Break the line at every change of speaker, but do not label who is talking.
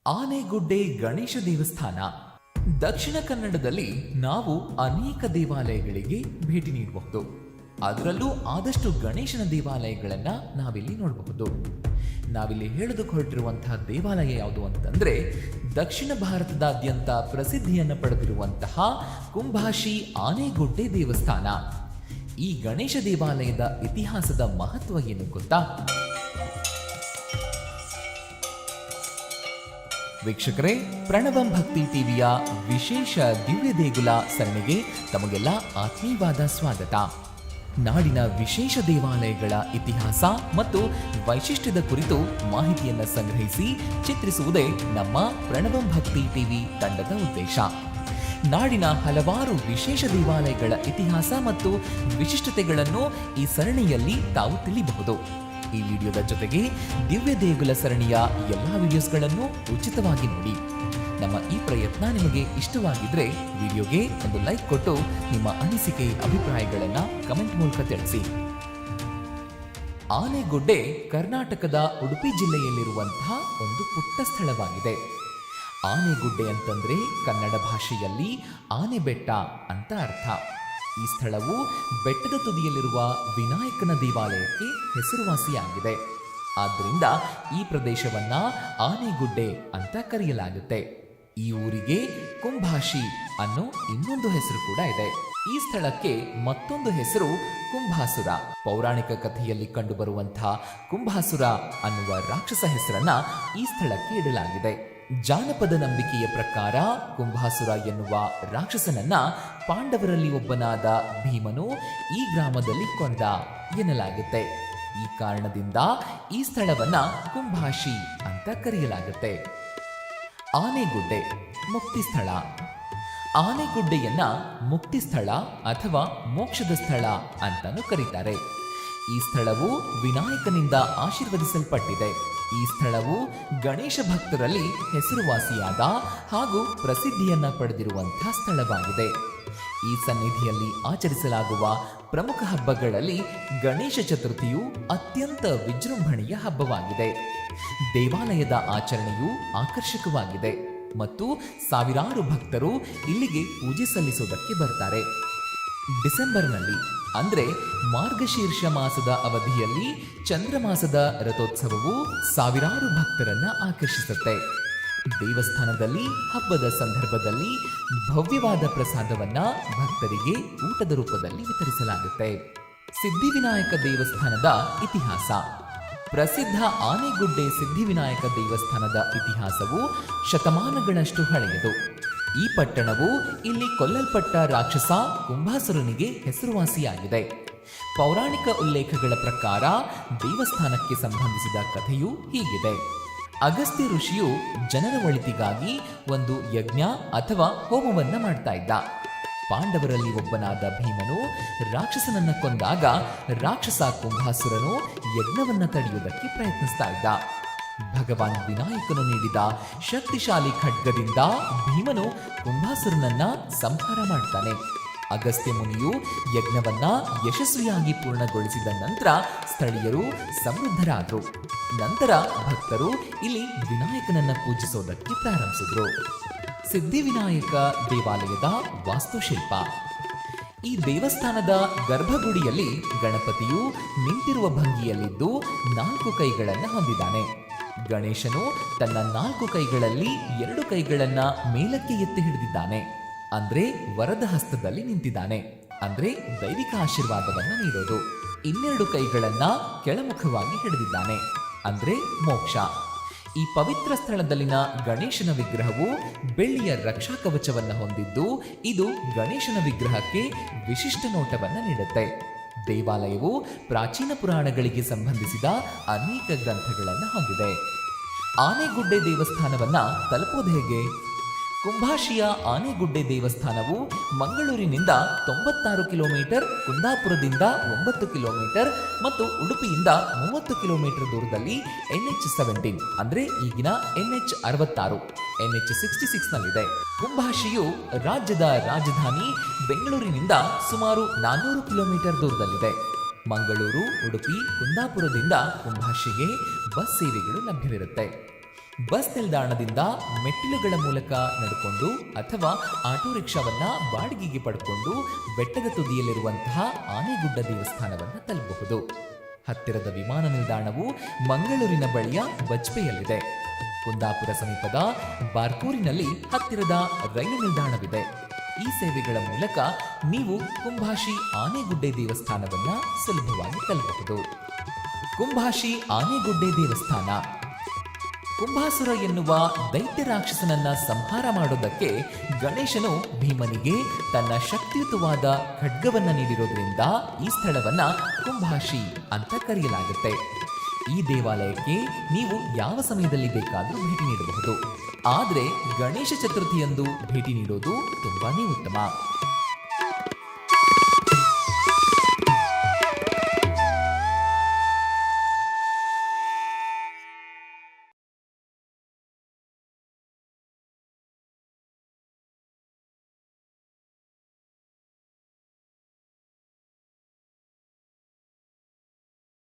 ಆನೆಗುಡ್ಡೆ ಗಣೇಶ ದೇವಸ್ಥಾನ. ದಕ್ಷಿಣ ಕನ್ನಡದಲ್ಲಿ ನಾವು ಅನೇಕ ದೇವಾಲಯಗಳಿಗೆ ಭೇಟಿ ನೀಡಬಹುದು. ಅದರಲ್ಲೂ ಆದಷ್ಟು ಗಣೇಶನ ದೇವಾಲಯಗಳನ್ನ ನಾವಿಲ್ಲಿ ನೋಡಬಹುದು. ನಾವಿಲ್ಲಿ ಹೇಳೋದಕ್ಕೆ ಹೊರಟಿರುವಂತಹ ದೇವಾಲಯ ಯಾವುದು ಅಂತಂದ್ರೆ ದಕ್ಷಿಣ ಭಾರತದಾದ್ಯಂತ ಪ್ರಸಿದ್ಧಿಯನ್ನು ಪಡೆದಿರುವಂತಹ ಕುಂಭಾಶಿ ಆನೆಗುಡ್ಡೆ ದೇವಸ್ಥಾನ. ಈ ಗಣೇಶ ದೇವಾಲಯದ ಇತಿಹಾಸದ ಮಹತ್ವ ಏನು ಗೊತ್ತಾ? ವೀಕ್ಷಕರೇ, ಪ್ರಣವಂ ಭಕ್ತಿ ಟಿವಿಯ ವಿಶೇಷ ದಿವ್ಯ ದೇಗುಲ ಸರಣಿಗೆ ತಮಗೆಲ್ಲ ಆತ್ಮೀಯವಾದ ಸ್ವಾಗತ. ನಾಡಿನ ವಿಶೇಷ ದೇವಾಲಯಗಳ ಇತಿಹಾಸ ಮತ್ತು ವೈಶಿಷ್ಟ್ಯದ ಕುರಿತು ಮಾಹಿತಿಯನ್ನು ಸಂಗ್ರಹಿಸಿ ಚಿತ್ರಿಸುವುದೇ ನಮ್ಮ ಪ್ರಣವಂ ಭಕ್ತಿ ಟಿವಿ ತಂಡದ ಉದ್ದೇಶ. ನಾಡಿನ ಹಲವಾರು ವಿಶೇಷ ದೇವಾಲಯಗಳ ಇತಿಹಾಸ ಮತ್ತು ವಿಶಿಷ್ಟತೆಗಳನ್ನು ಈ ಸರಣಿಯಲ್ಲಿ ತಾವು ತಿಳಿಯಬಹುದು. ಈ ವಿಡಿಯೋದ ಜೊತೆಗೆ ದಿವ್ಯ ದೇಗುಲ ಸರಣಿಯ ಎಲ್ಲಾ ವಿಡಿಯೋಸ್ಗಳನ್ನು ಉಚಿತವಾಗಿ ನೋಡಿ. ನಮ್ಮ ಈ ಪ್ರಯತ್ನ ನಿಮಗೆ ಇಷ್ಟವಾಗಿದ್ರೆ ವಿಡಿಯೋಗೆ ಒಂದು ಲೈಕ್ ಕೊಟ್ಟು ನಿಮ್ಮ ಅನಿಸಿಕೆ ಅಭಿಪ್ರಾಯಗಳನ್ನು ಕಮೆಂಟ್ ಮೂಲಕ ತಿಳಿಸಿ. ಆನೆಗುಡ್ಡೆ ಕರ್ನಾಟಕದ ಉಡುಪಿ ಜಿಲ್ಲೆಯಲ್ಲಿರುವಂತಹ ಒಂದು ಪುಟ್ಟ ಸ್ಥಳವಾಗಿದೆ. ಆನೆಗುಡ್ಡೆ ಅಂತಂದ್ರೆ ಕನ್ನಡ ಭಾಷೆಯಲ್ಲಿ ಆನೆ ಬೆಟ್ಟ ಅಂತ ಅರ್ಥ. ಈ ಸ್ಥಳವು ಬೆಟ್ಟದ ತುದಿಯಲ್ಲಿರುವ ವಿನಾಯಕನ ದೇವಾಲಯಕ್ಕೆ ಹೆಸರುವಾಸಿಯಾಗಿದೆ. ಆದ್ದರಿಂದ ಈ ಪ್ರದೇಶವನ್ನ ಆನೆಗುಡ್ಡೆ ಅಂತ ಕರೆಯಲಾಗುತ್ತೆ. ಈ ಊರಿಗೆ ಕುಂಭಾಶಿ ಅನ್ನೋ ಇನ್ನೊಂದು ಹೆಸರು ಕೂಡ ಇದೆ. ಈ ಸ್ಥಳಕ್ಕೆ ಮತ್ತೊಂದು ಹೆಸರು ಕುಂಭಾಸುರ. ಪೌರಾಣಿಕ ಕಥೆಯಲ್ಲಿ ಕಂಡುಬರುವಂತಹ ಕುಂಭಾಸುರ ಅನ್ನುವ ರಾಕ್ಷಸ ಹೆಸರನ್ನ ಈ ಸ್ಥಳಕ್ಕೆ ಇಡಲಾಗಿದೆ. ಜಾನಪದ ನಂಬಿಕೆಯ ಪ್ರಕಾರ ಕುಂಭಾಸುರ ಎನ್ನುವ ರಾಕ್ಷಸನನ್ನ ಪಾಂಡವರಲ್ಲಿ ಒಬ್ಬನಾದ ಭೀಮನು ಈ ಗ್ರಾಮದಲ್ಲಿ ಕೊಂದ ಎನ್ನಲಾಗುತ್ತೆ. ಈ ಕಾರಣದಿಂದ ಈ ಸ್ಥಳವನ್ನ ಕುಂಭಾಶಿ ಅಂತ ಕರೆಯಲಾಗುತ್ತೆ. ಆನೆಗುಡ್ಡೆ ಮುಕ್ತಿ ಸ್ಥಳ. ಆನೆಗುಡ್ಡೆಯನ್ನ ಮುಕ್ತಿ ಸ್ಥಳ ಅಥವಾ ಮೋಕ್ಷದ ಸ್ಥಳ ಅಂತಾನೂ ಕರೀತಾರೆ. ಈ ಸ್ಥಳವು ವಿನಾಯಕನಿಂದ ಆಶೀರ್ವದಿಸಲ್ಪಟ್ಟಿದೆ. ಈ ಸ್ಥಳವು ಗಣೇಶ ಭಕ್ತರಲ್ಲಿ ಹೆಸರುವಾಸಿಯಾದ ಹಾಗೂ ಪ್ರಸಿದ್ಧಿಯನ್ನ ಪಡೆದಿರುವಂತಹ ಸ್ಥಳವಾಗಿದೆ. ಈ ಸನ್ನಿಧಿಯಲ್ಲಿ ಆಚರಿಸಲಾಗುವ ಪ್ರಮುಖ ಹಬ್ಬಗಳಲ್ಲಿ ಗಣೇಶ ಚತುರ್ಥಿಯು ಅತ್ಯಂತ ವಿಜೃಂಭಣೆಯ ಹಬ್ಬವಾಗಿದೆ. ದೇವಾಲಯದ ಆಚರಣೆಯು ಆಕರ್ಷಕವಾಗಿದೆ ಮತ್ತು ಸಾವಿರಾರು ಭಕ್ತರು ಇಲ್ಲಿಗೆ ಪೂಜೆ ಸಲ್ಲಿಸುವುದಕ್ಕೆ ಬರ್ತಾರೆ. ಡಿಸೆಂಬರ್ನಲ್ಲಿ ಅಂದ್ರೆ ಮಾರ್ಗಶೀರ್ಷ ಮಾಸದ ಅವಧಿಯಲ್ಲಿ ಚಂದ್ರಮಾಸದ ರಥೋತ್ಸವವು ಸಾವಿರಾರು ಭಕ್ತರನ್ನ ಆಕರ್ಷಿಸುತ್ತೆ. ದೇವಸ್ಥಾನದಲ್ಲಿ ಹಬ್ಬದ ಸಂದರ್ಭದಲ್ಲಿ ಭವ್ಯವಾದ ಪ್ರಸಾದವನ್ನ ಭಕ್ತರಿಗೆ ಊಟದ ರೂಪದಲ್ಲಿ ವಿತರಿಸಲಾಗುತ್ತೆ. ಸಿದ್ಧಿವಿನಾಯಕ ದೇವಸ್ಥಾನದ ಇತಿಹಾಸ. ಪ್ರಸಿದ್ಧ ಆನೆಗುಡ್ಡೆ ಸಿದ್ಧಿವಿನಾಯಕ ದೇವಸ್ಥಾನದ ಇತಿಹಾಸವು ಶತಮಾನಗಳಷ್ಟು ಹಳೆಯದು. ಈ ಪಟ್ಟಣವು ಇಲ್ಲಿ ಕೊಲ್ಲಲ್ಪಟ್ಟ ರಾಕ್ಷಸ ಕುಂಭಾಸುರನಿಗೆ ಹೆಸರುವಾಸಿಯಾಗಿದೆ. ಪೌರಾಣಿಕ ಉಲ್ಲೇಖಗಳ ಪ್ರಕಾರ ದೇವಸ್ಥಾನಕ್ಕೆ ಸಂಬಂಧಿಸಿದ ಕಥೆಯು ಹೀಗಿದೆ. ಅಗಸ್ತ್ಯ ಋಷಿಯು ಜನರ ಒಳಿತಿಗಾಗಿ ಒಂದು ಯಜ್ಞ ಅಥವಾ ಹೋಮವನ್ನ ಮಾಡ್ತಾ ಇದ್ದ. ಪಾಂಡವರಲ್ಲಿ ಒಬ್ಬನಾದ ಭೀಮನು ರಾಕ್ಷಸನನ್ನ ಕೊಂದಾಗ ರಾಕ್ಷಸ ಕುಂಭಾಸುರನು ಯಜ್ಞವನ್ನ ತಡೆಯುವುದಕ್ಕೆ ಪ್ರಯತ್ನಿಸ್ತಾ ಇದ್ದ. ಭಗವಾನ್ ವಿನಾಯಕನು ನೀಡಿದ ಶಕ್ತಿಶಾಲಿ ಖಡ್ಗದಿಂದ ಭೀಮನು ಕುಂಭಾಸುರನನ್ನ ಸಂಹಾರ ಮಾಡ್ತಾನೆ. ಅಗಸ್ತ್ಯ ಮುನಿಯು ಯಜ್ಞವನ್ನ ಯಶಸ್ವಿಯಾಗಿ ಪೂರ್ಣಗೊಳಿಸಿದ ನಂತರ ಸ್ಥಳೀಯರು ಸಮೃದ್ಧರಾದರು. ನಂತರ ಭಕ್ತರು ಇಲ್ಲಿ ವಿನಾಯಕನನ್ನ ಪೂಜಿಸೋದಕ್ಕೆ ಪ್ರಾರಂಭಿಸಿದ್ರು. ಸಿದ್ಧಿವಿನಾಯಕ ದೇವಾಲಯದ ವಾಸ್ತುಶಿಲ್ಪ. ಈ ದೇವಸ್ಥಾನದ ಗರ್ಭಗುಡಿಯಲ್ಲಿ ಗಣಪತಿಯು ನಿಂತಿರುವ ಭಂಗಿಯಲ್ಲಿದ್ದು 4 ಕೈಗಳನ್ನು ಹೊಂದಿದ್ದಾನೆ. ಗಣೇಶನು ತನ್ನ 4 ಕೈಗಳಲ್ಲಿ 2 ಕೈಗಳನ್ನ ಮೇಲಕ್ಕೆ ಎತ್ತಿ ಹಿಡಿದಿದ್ದಾನೆ. ಅಂದ್ರೆ ವರದ ಹಸ್ತದಲ್ಲಿ ನಿಂತಿದ್ದಾನೆ. ಅಂದ್ರೆ ದೈವಿಕ ಆಶೀರ್ವಾದವನ್ನ ನೀಡೋದು. 2 ಕೈಗಳನ್ನ ಕೆಳಮುಖವಾಗಿ ಹಿಡಿದಿದ್ದಾನೆ. ಅಂದ್ರೆ ಮೋಕ್ಷ. ಈ ಪವಿತ್ರ ಸ್ಥಳದಲ್ಲಿನ ಗಣೇಶನ ವಿಗ್ರಹವು ಬೆಳ್ಳಿಯ ರಕ್ಷಾ ಕವಚವನ್ನ ಹೊಂದಿದ್ದು ಇದು ಗಣೇಶನ ವಿಗ್ರಹಕ್ಕೆ ವಿಶಿಷ್ಟ ನೋಟವನ್ನ ನೀಡುತ್ತೆ. ದೇವಾಲಯವು ಪ್ರಾಚೀನ ಪುರಾಣಗಳಿಗೆ ಸಂಬಂಧಿಸಿದ ಅನೇಕ ಗ್ರಂಥಗಳನ್ನು ಹೊಂದಿದೆ. ಆನೆಗುಡ್ಡೆ ದೇವಸ್ಥಾನವನ್ನ ತಲುಪುವುದು ಹೇಗೆ? ಕುಂಭಾಶಿಯ ಆನೆಗುಡ್ಡೆ ದೇವಸ್ಥಾನವು ಮಂಗಳೂರಿನಿಂದ 96 ಕಿಲೋಮೀಟರ್, ಕುಂದಾಪುರದಿಂದ 9 ಕಿಲೋಮೀಟರ್ ಮತ್ತು ಉಡುಪಿಯಿಂದ 30 ಕಿಲೋಮೀಟರ್ ದೂರದಲ್ಲಿ NH17 ಅಂದ್ರೆ ಈಗಿನ NH66 NH66 ನಲ್ಲಿದೆ. ಕುಂಭಾಶಿಯು ರಾಜ್ಯದ ರಾಜಧಾನಿ ಬೆಂಗಳೂರಿನಿಂದ ಸುಮಾರು 400 ಕಿಲೋಮೀಟರ್ ದೂರದಲ್ಲಿದೆ. ಮಂಗಳೂರು, ಉಡುಪಿ, ಕುಂದಾಪುರದಿಂದ ಕುಂಭಾಶಿಗೆ ಬಸ್ ಸೇವೆಗಳು ಲಭ್ಯವಿರುತ್ತೆ. ಬಸ್ ನಿಲ್ದಾಣದಿಂದ ಮೆಟ್ಟಿಲುಗಳ ಮೂಲಕ ನಡ್ಕೊಂಡು ಅಥವಾ ಆಟೋ ರಿಕ್ಷಾವನ್ನ ಬಾಡಿಗೆಗೆ ಪಡ್ಕೊಂಡು ಬೆಟ್ಟದ ತುದಿಯಲ್ಲಿರುವಂತಹ ಆನೆಗುಡ್ಡ ದೇವಸ್ಥಾನವನ್ನ ತಲುಪಬಹುದು. ಹತ್ತಿರದ ವಿಮಾನ ನಿಲ್ದಾಣವು ಮಂಗಳೂರಿನ ಬಳಿಯ ಬಜ್ಪೆಯಲ್ಲಿದೆ. ಕುಂದಾಪುರ ಸಮೀಪದ ಬಾರ್ಕೂರಿನಲ್ಲಿ ಹತ್ತಿರದ ರೈಲು ನಿಲ್ದಾಣವಿದೆ. ಈ ಸೇವೆಗಳ ಮೂಲಕ ನೀವು ಕುಂಭಾಶಿ ಆನೆಗುಡ್ಡೆ ದೇವಸ್ಥಾನವನ್ನ ಸುಲಭವಾಗಿ ತಲುಪಬಹುದು. ಕುಂಭಾಶಿ ಆನೆಗುಡ್ಡೆ ದೇವಸ್ಥಾನ. ಕುಂಭಾಸುರ ಎನ್ನುವ ದೈತ್ಯ ರಾಕ್ಷಸನನ್ನ ಸಂಹಾರ ಮಾಡೋದಕ್ಕೆ ಗಣೇಶನು ಭೀಮನಿಗೆ ತನ್ನ ಶಕ್ತಿಯುತವಾದ ಖಡ್ಗವನ್ನ ನೀಡಿರೋದ್ರಿಂದ ಈ ಸ್ಥಳವನ್ನ ಕುಂಭಾಶಿ ಅಂತ ಕರೆಯಲಾಗುತ್ತೆ. ಈ ದೇವಾಲಯಕ್ಕೆ ನೀವು ಯಾವ ಸಮಯದಲ್ಲಿ ಬೇಕಾದರೂ ಭೇಟಿ ನೀಡಬಹುದು. ಆದರೆ ಗಣೇಶ ಚತುರ್ಥಿಯಂದು ಭೇಟಿ ನೀಡೋದು ತುಂಬಾನೇ ಉತ್ತಮ.